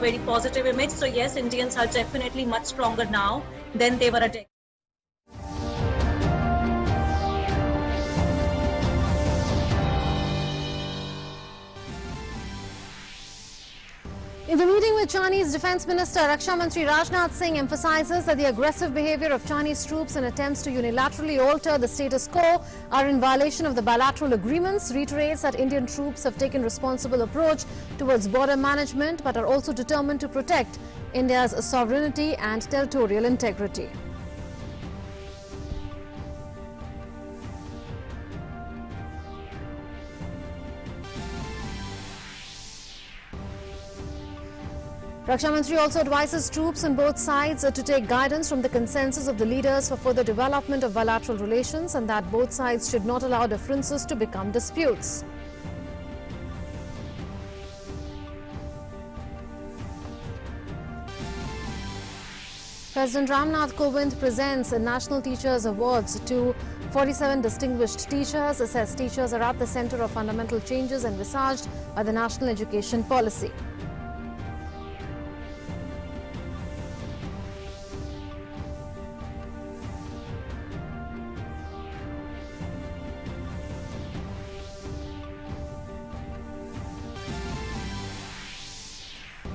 very positive image. So yes, Indians are definitely much stronger now than they were a decade. In the meeting with Chinese Defense Minister, Raksha Mantri Rajnath Singh emphasizes that the aggressive behavior of Chinese troops in attempts to unilaterally alter the status quo are in violation of the bilateral agreements, reiterates that Indian troops have taken responsible approach towards border management but are also determined to protect India's sovereignty and territorial integrity. Raksha Mantri also advises troops on both sides to take guidance from the consensus of the leaders for further development of bilateral relations and that both sides should not allow differences to become disputes. President Rajnath Kovind presents National Teachers Awards to 47 distinguished teachers. Says teachers are at the center of fundamental changes envisaged by the national education policy.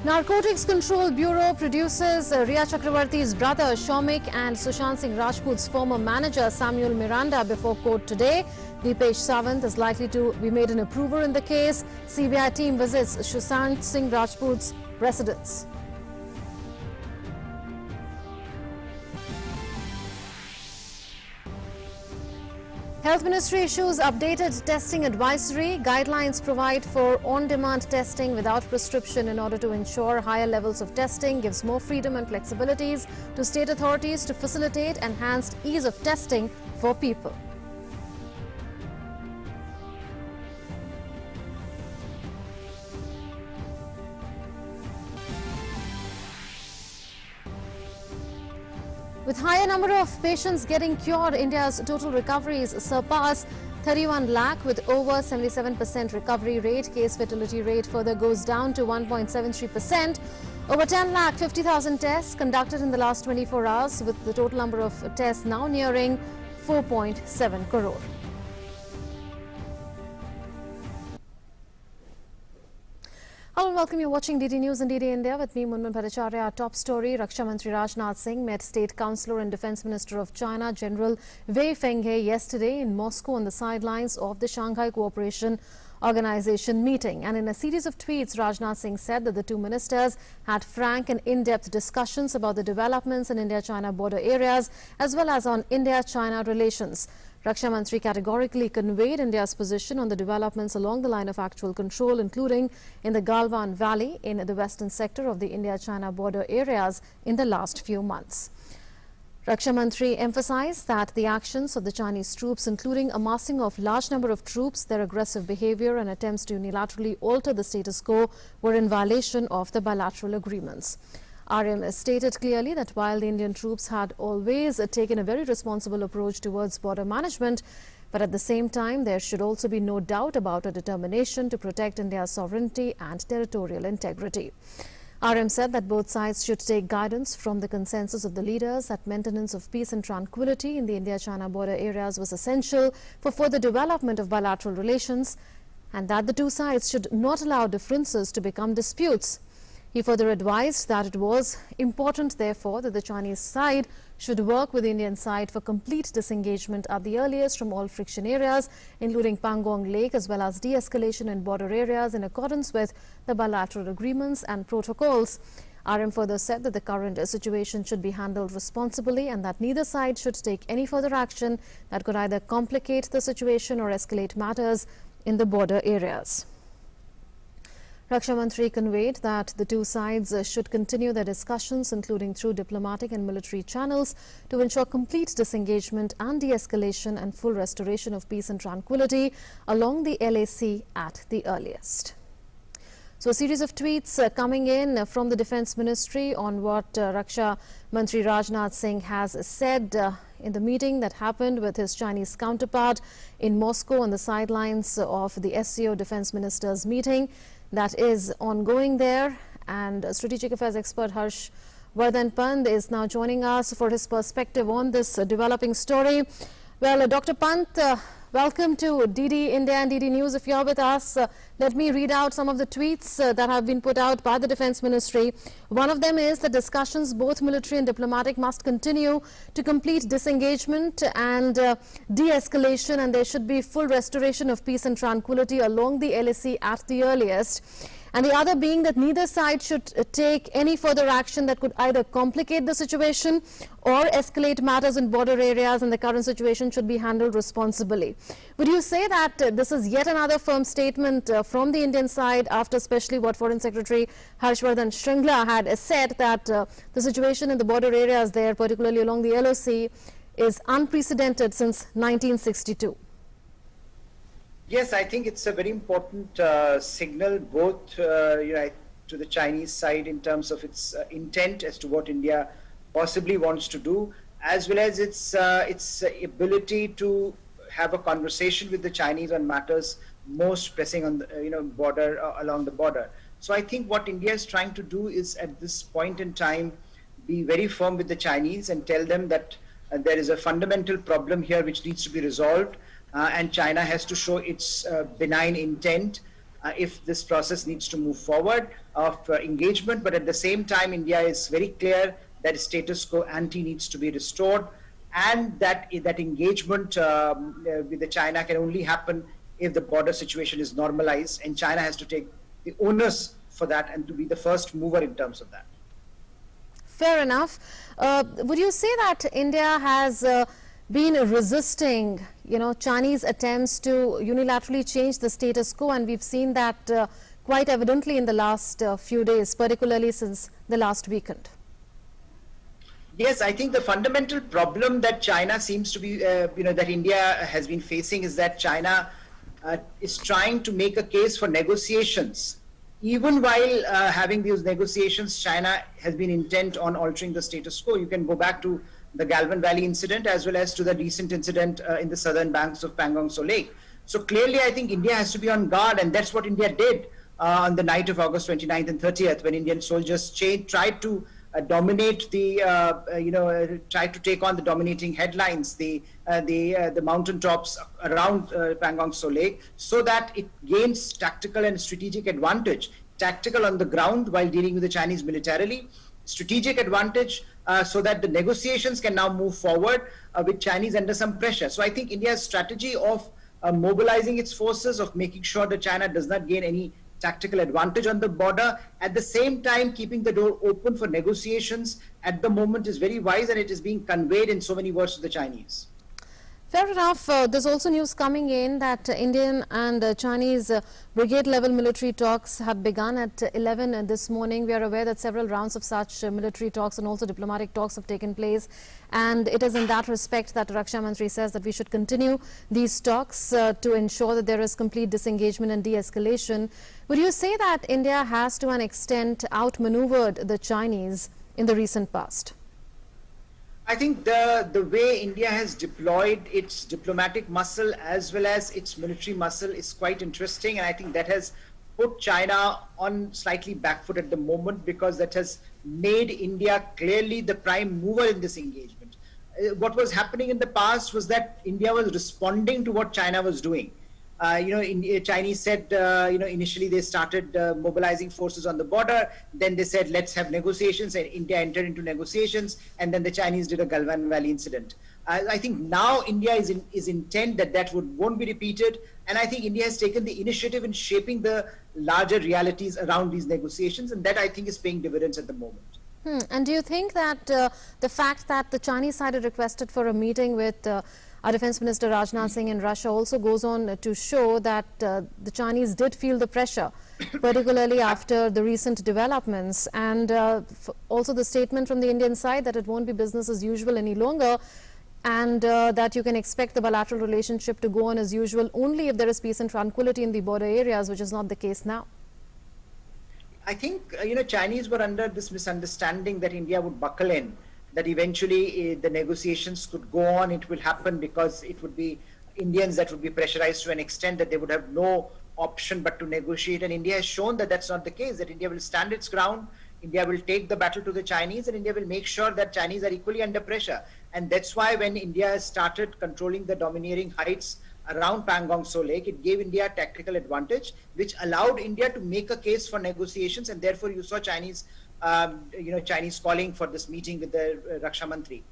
Narcotics Control Bureau produces Riya Chakravarti's brother Shaumik and Sushant Singh Rajput's former manager Samuel Miranda before court today. Deepesh Sawant is likely to be made an approver in the case. CBI team visits Sushant Singh Rajput's residence. Health Ministry issues updated testing advisory. Guidelines provide for on-demand testing without prescription in order to ensure higher levels of testing, gives more freedom and flexibilities to state authorities to facilitate enhanced ease of testing for people. With higher number of patients getting cured, India's total recoveries surpass 31 lakh with over 77% recovery rate. Case fatality rate further goes down to 1.73%. Over 10 lakh 50,000 tests conducted in the last 24 hours, with the total number of tests now nearing 4.7 crore. Hello and welcome. You're watching DD News and DD India with me, Munman Bhattacharya. Our top story: Raksha Mantri Rajnath Singh met State Councillor and Defence Minister of China, General Wei Fenghe, yesterday in Moscow on the sidelines of the Shanghai Cooperation Organization meeting. And in a series of tweets, Rajnath Singh said that the two ministers had frank and in-depth discussions about the developments in India-China border areas as well as on India-China relations. Raksha Mantri categorically conveyed India's position on the developments along the line of actual control, including in the Galwan Valley in the western sector of the India-China border areas in the last few months. Raksha Mantri emphasized that the actions of the Chinese troops, including amassing of large number of troops, their aggressive behavior and attempts to unilaterally alter the status quo, were in violation of the bilateral agreements. RM stated clearly that while the Indian troops had always taken a very responsible approach towards border management, but at the same time there should also be no doubt about a determination to protect India's sovereignty and territorial integrity. RM said that both sides should take guidance from the consensus of the leaders that maintenance of peace and tranquility in the India-China border areas was essential for further development of bilateral relations and that the two sides should not allow differences to become disputes. He further advised that it was important, therefore, that the Chinese side should work with the Indian side for complete disengagement at the earliest from all friction areas, including Pangong Lake, as well as de-escalation in border areas in accordance with the bilateral agreements and protocols. RM further said that the current situation should be handled responsibly and that neither side should take any further action that could either complicate the situation or escalate matters in the border areas. Raksha Mantri conveyed that the two sides should continue their discussions, including through diplomatic and military channels, to ensure complete disengagement and de-escalation and full restoration of peace and tranquility along the LAC at the earliest. So a series of tweets coming in from the Defence Ministry on what Raksha Mantri Rajnath Singh has said in the meeting that happened with his Chinese counterpart in Moscow on the sidelines of the SCO Defence Ministers meeting that is ongoing there. and strategic affairs expert Harshvardhan Pant is now joining us for his perspective on this developing story. Well, Dr. Pant, welcome to DD India and DD News. If you're with us, let me read out some of the tweets that have been put out by the Defence Ministry. One of them is that discussions, both military and diplomatic, must continue to complete disengagement and de-escalation, and there should be full restoration of peace and tranquility along the LAC at the earliest. And the other being that neither side should take any further action that could either complicate the situation or escalate matters in border areas, and the current situation should be handled responsibly. Would you say that this is yet another firm statement from the Indian side, after especially what Foreign Secretary Harshvardhan Shringla had said, that the situation in the border areas there, particularly along the LOC, is unprecedented since 1962? Yes, I think it's a very important signal, both to the Chinese side in terms of its intent as to what India possibly wants to do, as well as its ability to have a conversation with the Chinese on matters most pressing on the border, along the border. So I think what India is trying to do is, at this point in time, be very firm with the Chinese and tell them that there is a fundamental problem here which needs to be resolved. And China has to show its benign intent if this process needs to move forward of engagement. But at the same time, India is very clear that status quo ante needs to be restored, and that engagement with the China can only happen if the border situation is normalized, and China has to take the onus for that and to be the first mover in terms of that. Fair enough. Would you say that India has been resisting, Chinese attempts to unilaterally change the status quo, and we've seen that quite evidently in the last few days, particularly since the last weekend? Yes, I think the fundamental problem that China seems to be, that India has been facing, is that China is trying to make a case for negotiations. Even while having these negotiations, China has been intent on altering the status quo. You can go back to the Galvan Valley incident, as well as to the recent incident in the southern banks of Pangong Tso Lake. So clearly, I think India has to be on guard, and that's what India did on the night of August 29th and 30th, when Indian soldiers tried to dominate the, tried to take on the dominating headlines, the mountaintops around Pangong Tso Lake, so that it gains tactical and strategic advantage. Tactical on the ground while dealing with the Chinese militarily, strategic advantage so that the negotiations can now move forward with Chinese under some pressure. So I think India's strategy of mobilizing its forces, of making sure that China does not gain any tactical advantage on the border, at the same time keeping the door open for negotiations at the moment, is very wise, and it is being conveyed in so many words to the Chinese. Fair enough. There's also news coming in that Indian and Chinese brigade level military talks have begun at 11 this morning. We are aware that several rounds of such military talks and also diplomatic talks have taken place, and it is in that respect that Raksha Mantri says that we should continue these talks to ensure that there is complete disengagement and de-escalation. Would you say that India has to an extent outmaneuvered the Chinese in the recent past? I think the way India has deployed its diplomatic muscle as well as its military muscle is quite interesting, and I think that has put China on slightly back foot at the moment, because that has made India clearly the prime mover in this engagement. What was happening in the past was that India was responding to what China was doing. Chinese said, initially they started mobilizing forces on the border. Then they said, let's have negotiations, and India entered into negotiations. And then the Chinese did a Galvan Valley incident. I think now India is intent that won't be repeated. And I think India has taken the initiative in shaping the larger realities around these negotiations. And that, I think, is paying dividends at the moment. And do you think that the fact that the Chinese side had requested for a meeting with our Defence Minister Rajnath Singh in Russia also goes on to show that the Chinese did feel the pressure, particularly after the recent developments, and also the statement from the Indian side that it won't be business as usual any longer, and that you can expect the bilateral relationship to go on as usual only if there is peace and tranquility in the border areas, which is not the case now? I think, Chinese were under this misunderstanding that India would buckle in, that eventually the negotiations could go on. It will happen because it would be Indians that would be pressurized to an extent that they would have no option but to negotiate. And India has shown that that's not the case, that India will stand its ground, India will take the battle to the Chinese, and India will make sure that Chinese are equally under pressure. And that's why when India started controlling the domineering heights around Pangong Tso Lake, it gave India a tactical advantage, which allowed India to make a case for negotiations. And therefore, you saw Chinese, Chinese calling for this meeting with the Raksha Mantri.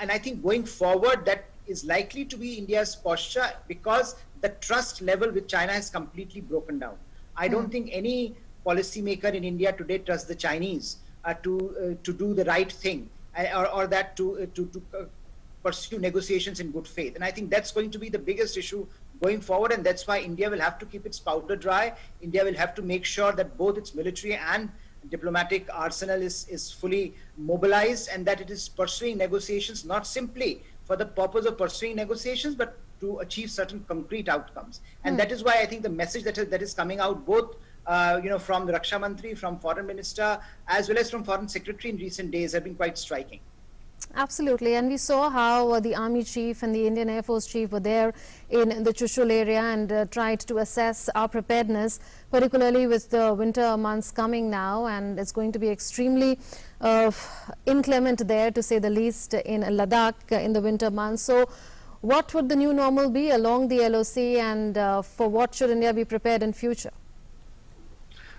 And I think going forward, that is likely to be India's posture, because the trust level with China has completely broken down. I don't think any policymaker in India today trusts the Chinese to do the right thing, or that to pursue negotiations in good faith. And I think that's going to be the biggest issue going forward. And that's why India will have to keep its powder dry. India will have to make sure that both its military and diplomatic arsenal is fully mobilized, and that it is pursuing negotiations not simply for the purpose of pursuing negotiations, but to achieve certain concrete outcomes. And that is why I think the message that is coming out both from the Raksha Mantri, from Foreign Minister, as well as from Foreign Secretary in recent days have been quite striking. Absolutely, and we saw how the Army Chief and the Indian Air Force Chief were there in the Chushul area and tried to assess our preparedness, particularly with the winter months coming now, and it's going to be extremely inclement there, to say the least, in Ladakh in the winter months. So what would the new normal be along the LOC, and for what should India be prepared in future?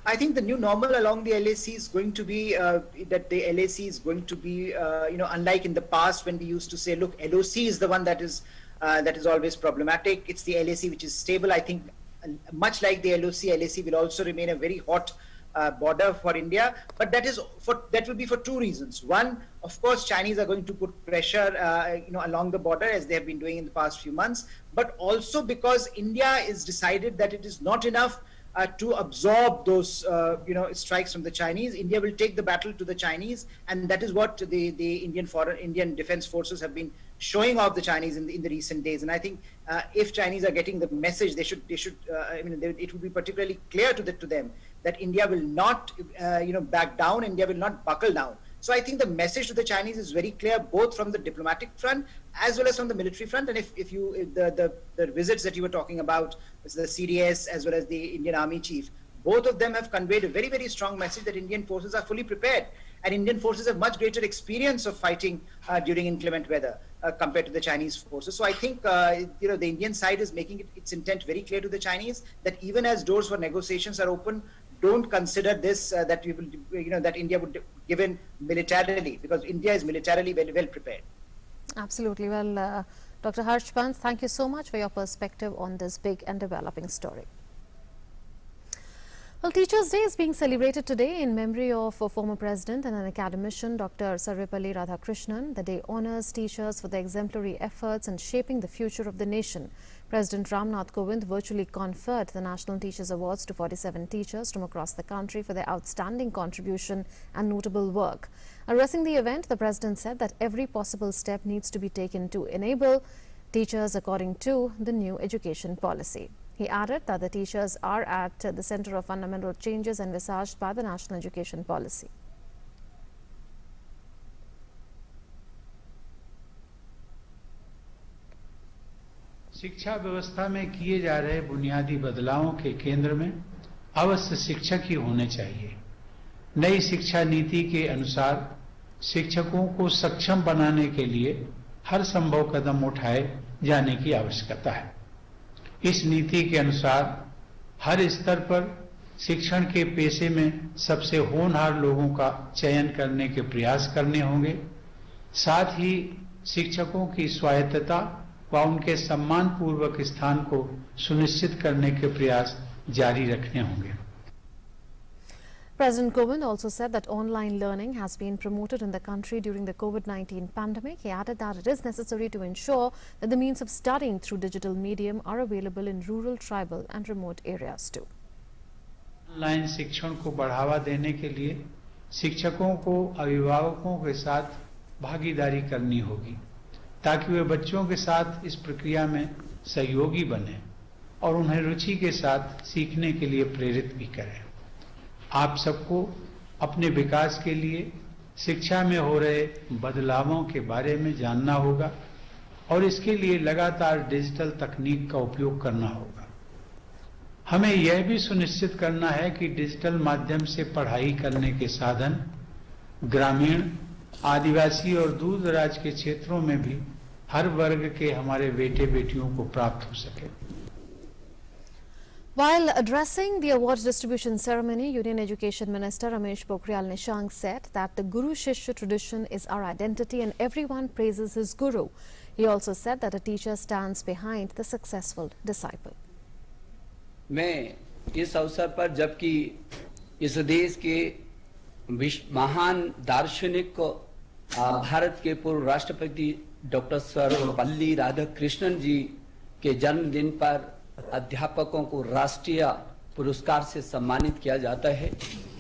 I think the new normal along the LAC is going to be that the LAC is going to be, unlike in the past when we used to say, look, LOC is the one that is always problematic. It's the LAC which is stable. I think much like the LAC will also remain a very hot border for India. But that will be for two reasons. One, of course, Chinese are going to put pressure, along the border, as they have been doing in the past few months. But also because India is decided that it is not enough to absorb those, strikes from the Chinese. India will take the battle to the Chinese, and that is what the Indian defense forces have been showing off the Chinese in the recent days. And I think if Chinese are getting the message, they should. It would be particularly clear to them that India will not, back down. India will not buckle down. So I think the message to the Chinese is very clear, both from the diplomatic front as well as from the military front. And if the visits that you were talking about, the CDS as well as the Indian Army Chief, both of them have conveyed a very, very strong message that Indian forces are fully prepared, and Indian forces have much greater experience of fighting during inclement weather compared to the Chinese forces. So I think the Indian side is making its intent very clear to the Chinese that even as doors for negotiations are open, don't consider this that we will, that India would give in militarily, because India is militarily very well prepared. Absolutely. Well, Dr. Harsh Pant, thank you so much for your perspective on this big and developing story. Well, Teachers' Day is being celebrated today in memory of a former president and an academician, Dr. Sarvepalli Radhakrishnan. The day honors teachers for their exemplary efforts in shaping the future of the nation. President Rajnath Singh virtually conferred the National Teachers Awards to 47 teachers from across the country for their outstanding contribution and notable work. Addressing the event, the president said that every possible step needs to be taken to enable teachers according to the new education policy. He added that the teachers are at the center of fundamental changes envisaged by the national education policy. शिक्षा व्यवस्था में किए जा रहे बुनियादी बदलावों के केंद्र में अवश्य शिक्षक ही होने चाहिए। नई शिक्षा नीति के अनुसार शिक्षकों को सक्षम बनाने के लिए हर संभव कदम उठाए जाने की आवश्यकता है। इस नीति के अनुसार हर स्तर पर शिक्षण के पेशे में सबसे होनहार लोगों का चयन करने के प्रयास करने होंगे। साथ ही शिक्षकों की स्वायत्तता व उनके सम्मानपूर्वक स्थान को सुनिश्चित करने के प्रयास जारी रखने होंगे। President Kovind also said that online learning has been promoted in the country during the COVID-19 pandemic. He added that it is necessary to ensure that the means of studying through digital medium are available in rural, tribal and remote areas too. Online शिक्षण को बढ़ावा देने के लिए शिक्षकों को अभिभावकों के साथ भागीदारी करनी होगी, ताकि वे बच्चों के साथ इस प्रक्रिया में सहयोगी बने और उन्हें रुचि के साथ सीखने के लिए प्रेरित भी करें। आप सबको अपने विकास के लिए शिक्षा में हो रहे बदलावों के बारे में जानना होगा और इसके लिए लगातार डिजिटल तकनीक का उपयोग करना होगा। हमें यह भी सुनिश्चित करना है कि डिजिटल माध्यम से पढ़ाई करने के साधन ग्रामीण, आदिवासी और दूर दराज के क्षेत्रों में भी हर वर्ग के हमारे बेटे बेटियों को प्राप्त हो सके। While addressing the award distribution ceremony, Union Education Minister Ramesh Pokhriyal Nishank said that the Guru Shishya tradition is our identity and everyone praises his Guru. He also said that a teacher stands behind the successful disciple. मैं इस अवसर पर जबकि इस देश के महान दार्शनिक भारत के पूर्व राष्ट्रपति डॉक्टर सर्वपल्ली राधाकृष्णन जी के जन्मदिन पर अध्यापकों को राष्ट्रीय पुरस्कार से सम्मानित किया जाता है,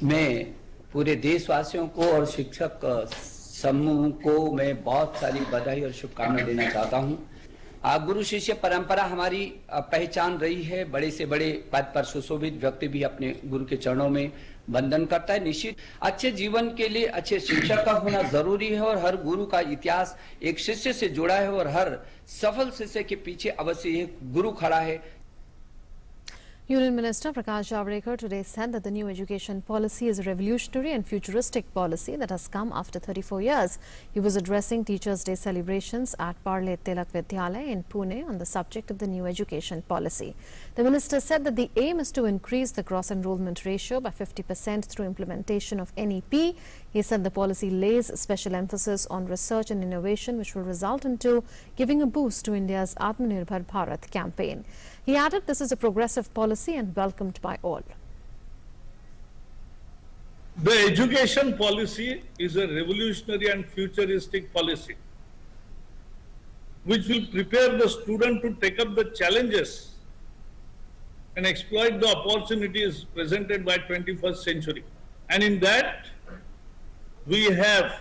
मैं पूरे देशवासियों को और शिक्षक समूह को मैं बहुत सारी बधाई और शुभकामनाएं देना चाहता हूं। गुरु शिष्य परंपरा हमारी पहचान रही है। बड़े से बड़े पद पर सुशोभित व्यक्ति भी अपने गुरु के चरणों में वंदन करता है। निश्चित अच्छे जीवन के लिए अच्छे शिक्षक का होना जरूरी है और हर गुरु का इतिहास एक शिष्य से जुड़ा है और हर सफल शिष्य के पीछे अवश्य एक गुरु खड़ा है। Union Minister Prakash Javadekar today said that the new education policy is a revolutionary and futuristic policy that has come after 34 years. He was addressing Teachers' Day celebrations at Parle Tilak Vidyalaya in Pune on the subject of the new education policy. The minister said that the aim is to increase the gross enrollment ratio by 50% through implementation of NEP. He said the policy lays special emphasis on research and innovation, which will result into giving a boost to India's Aatmanirbhar Bharat campaign. He added this is a progressive policy and welcomed by all. The education policy is a revolutionary and futuristic policy which will prepare the student to take up the challenges and exploit the opportunities presented by 21st century. And in that, we have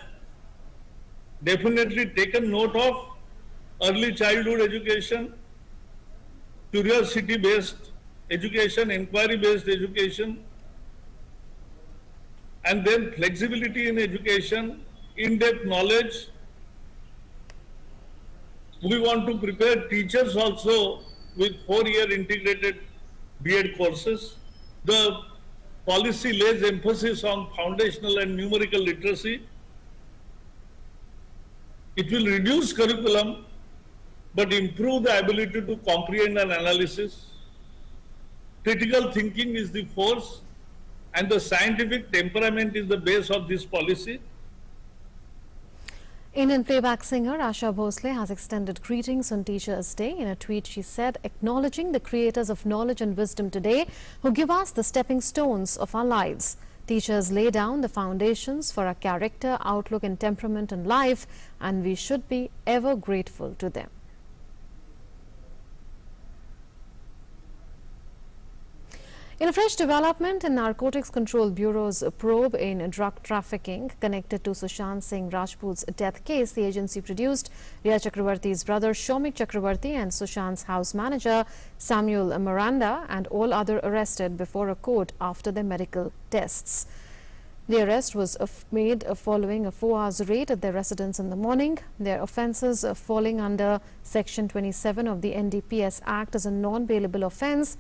definitely taken note of early childhood education, curiosity-based education, inquiry-based education, and then flexibility in education, in-depth knowledge. We want to prepare teachers also with 4-year integrated B.Ed courses. The policy lays emphasis on foundational and numerical literacy. It will reduce curriculum but improve the ability to comprehend and analysis. Critical thinking is the force and the scientific temperament is the base of this policy. Indian playback singer Asha Bhosle has extended greetings on Teachers' Day. In a tweet, she said, acknowledging the creators of knowledge and wisdom today who give us the stepping stones of our lives. Teachers lay down the foundations for our character, outlook and temperament in life, and we should be ever grateful to them. In a fresh development in Narcotics Control Bureau's probe in drug trafficking connected to Sushant Singh Rajput's death case, the agency produced Riya Chakravarti's brother Shomik Chakravarti and Sushant's house manager Samuel Miranda and all other arrested before a court after their medical tests. The arrest was made following a 4-hour raid at their residence in the morning. Their offences falling under Section 27 of the NDPS Act as a non-bailable offence.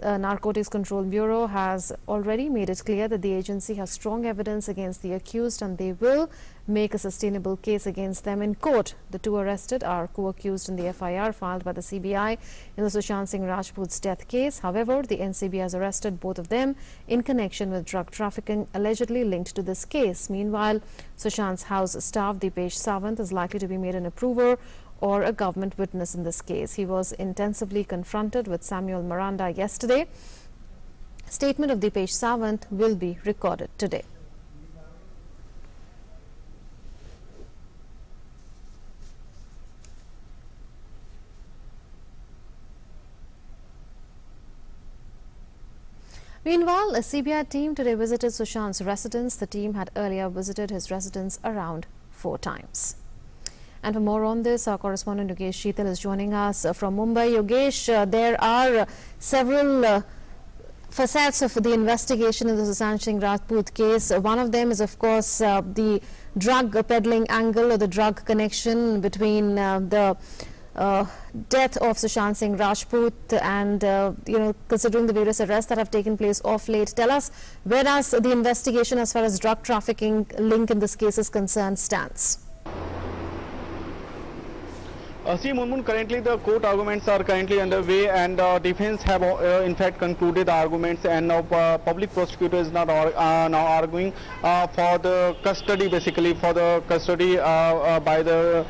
Narcotics Control Bureau has already made it clear that the agency has strong evidence against the accused and they will make a sustainable case against them in court. The two arrested are co-accused in the FIR filed by the CBI in the Sushant Singh Rajput's death case. However, the NCB has arrested both of them in connection with drug trafficking allegedly linked to this case. Meanwhile, Sushant's house staff Dipesh Sawant is likely to be made an approver or a government witness in this case. He was intensively confronted with Samuel Miranda yesterday. Statement of Dipesh Sawant will be recorded today. Meanwhile, a CBI team today visited Sushant's residence. The team had earlier visited his residence around 4 times. And for more on this, our correspondent Yogesh Sheetal is joining us from Mumbai. Yogesh, there are several facets of the investigation in the Sushant Singh Rajput case. One of them is, of course, the drug peddling angle or the drug connection between the death of Sushant Singh Rajput and, considering the various arrests that have taken place of late, tell us where does the investigation as far as drug trafficking link in this case is concerned stands? See, Munmun, currently the court arguments are currently underway, and defense have in fact concluded the arguments, and now public prosecutor is now arguing for the custody, basically for the custody by the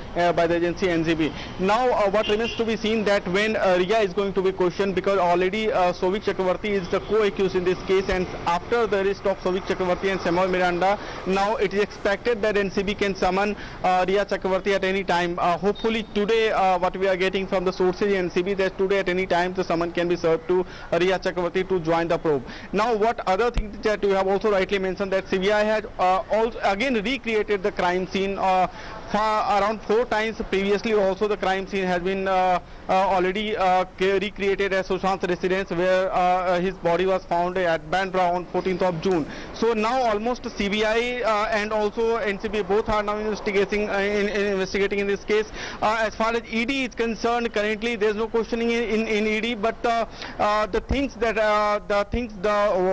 agency NCB. Now, what remains to be seen that when Ria is going to be questioned, because already Souvik Chakravarti is the co-accused in this case, and after the arrest of Souvik Chakravarti and Samuel Miranda, now it is expected that NCB can summon Ria Chakravarti at any time. Hopefully today. What we are getting from the sources in NCB, that today at any time the summon can be served to Ria Chakravarti to join the probe. Now, what other things that you have also rightly mentioned, that CBI has also again recreated the crime scene around 4 times previously. Also the crime scene has been already recreated at Sushant's residence, where his body was found at Bandra on 14th of June. So now almost CBI and also NCB both are now investigating in this case. As far as ED is concerned, currently there is no questioning in ED, but the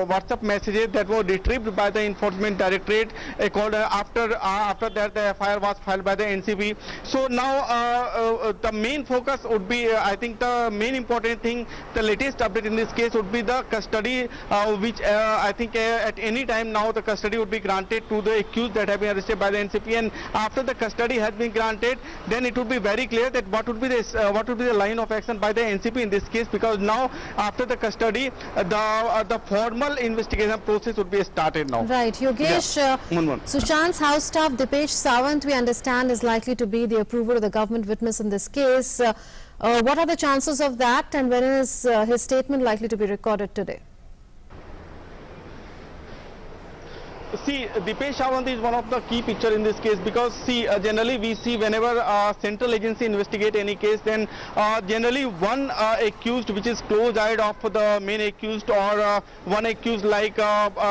WhatsApp messages that were retrieved by the Enforcement Directorate after that the FIR was filed by the NCB. So now the main focus would be, I think the main important thing, the latest update in this case would be the custody, which I think at any time now the custody would be granted to the accused that have been arrested by the NCP, and after the custody has been granted, then it would be very clear that what would be the line of action by the NCP in this case, because now after the custody the formal investigation process would be started now. Right, Yogesh, Sushant's house staff Dipesh Sawant, we understand, is likely to be the approver of the government witness in this case. What are the chances of that, and when is his statement likely to be recorded today? See, Dipesh Sawant is one of the key picture in this case, because see, generally we see whenever central agency investigate any case, then generally one accused which is close-eyed of the main accused, or one accused, like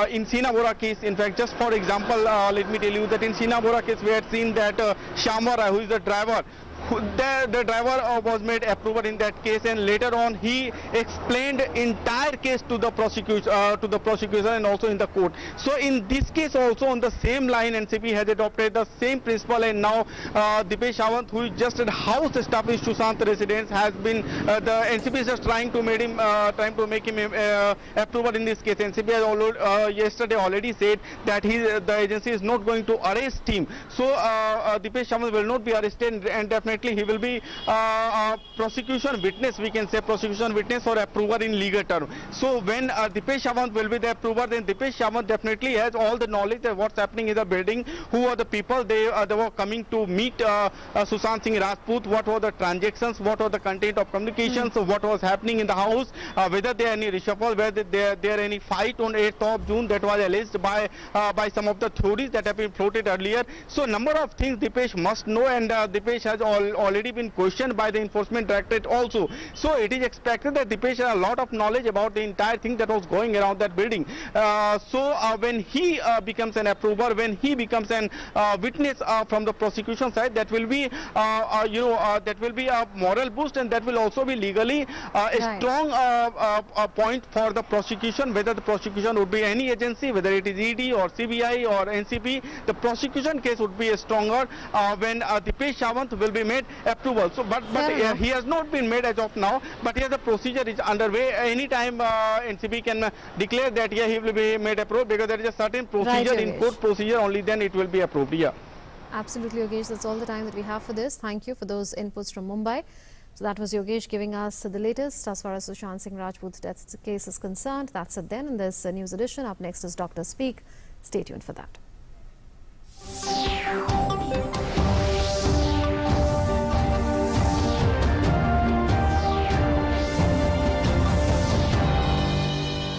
in Sina Bora case. In fact, just for example, let me tell you that in Sina Bora case we had seen that Shamwara, who is the driver, the driver was made approver in that case, and later on he explained entire case to the prosecution and also in the court. So in this case also on the same line NCP has adopted the same principle, and now Dipesh Sawant, who is just a house established Sushant residence, has been the NCP is just trying to make him approver in this case. NCP has yesterday already said that the agency is not going to arrest him. So Dipesh Sawant will not be arrested, and definitely he will be prosecution witness, we can say prosecution witness or approver in legal term. So when Dipesh Sawant will be the approver, then Dipesh Sawant definitely has all the knowledge of what's happening in the building, who are the people they were coming to meet Sushant Singh Rajput, what were the transactions, what were the content of communications, what was happening in the house, whether there any reshuffle, whether there any fight on 8th of June that was alleged by some of the theories that have been floated earlier. So number of things Dipesh must know, and Dipesh has already been questioned by the Enforcement Directorate also. So it is expected that Dipesh has a lot of knowledge about the entire thing that was going around that building. So when he becomes an approver, when he becomes an witness from the prosecution side, that will be that will be a moral boost, and that will also be legally a strong point for the prosecution, whether the prosecution would be any agency, whether it is ED or CBI or NCP. The prosecution case would be stronger when Dipesh Sawant will be made approval. So but he has not been made as of now, but here the procedure is underway. Anytime NCB can declare that he will be made approved, because there is a certain procedure in court procedure, only then it will be approved. Absolutely, Yogesh, that's all the time that we have for this. Thank you for those inputs from Mumbai. So that was Yogesh giving us the latest as far as Sushant Singh Rajput's death case is concerned. That's it then in this news edition. Up next is Dr. Speak. Stay tuned for that.